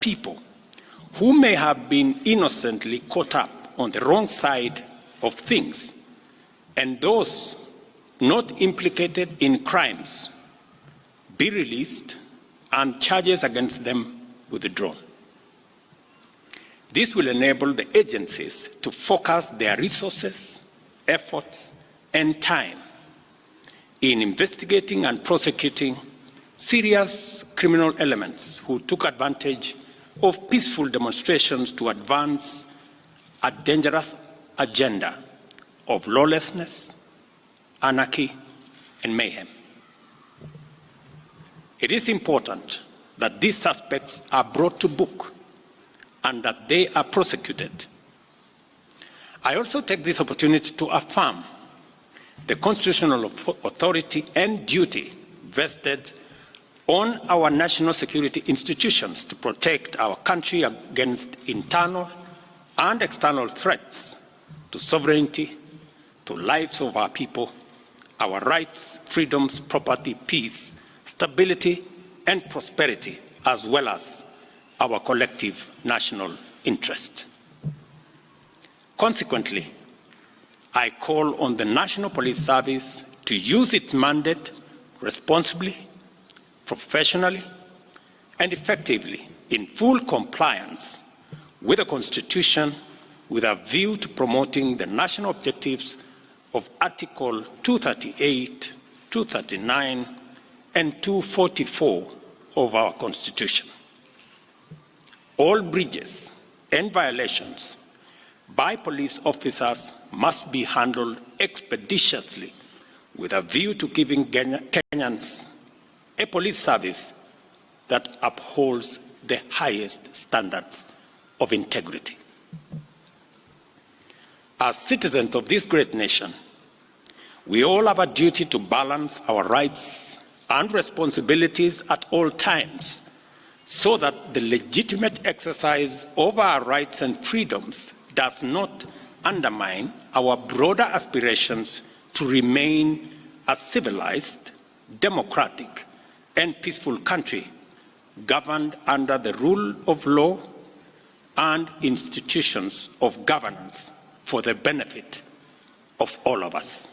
people who may have been innocently caught up on the wrong side of things, and those not implicated in crimes be released and charges against them withdrawn. This will enable the agencies to focus their resources, efforts, and time in investigating and prosecuting serious criminal elements who took advantage of peaceful demonstrations to advance a dangerous agenda of lawlessness, anarchy, and mayhem. It is important that these suspects are brought to book and that they are prosecuted. I also take this opportunity to affirm the constitutional authority and duty vested on our national security institutions to protect our country against internal and external threats to sovereignty, to lives of our people, our rights, freedoms, property, peace, stability, and prosperity, as well as our collective national interest. Consequently, I call on the National Police Service to use its mandate responsibly, professionally, and effectively in full compliance with the Constitution, with a view to promoting the national objectives of Article 238, 239, and 244 of our Constitution. All breaches and violations by police officers must be handled expeditiously with a view to giving Kenyans a police service that upholds the highest standards of integrity. As citizens of this great nation, we all have a duty to balance our rights and responsibilities at all times so that the legitimate exercise of our rights and freedoms does not undermine our broader aspirations to remain a civilized, democratic, and peaceful country governed under the rule of law and institutions of governance for the benefit of all of us.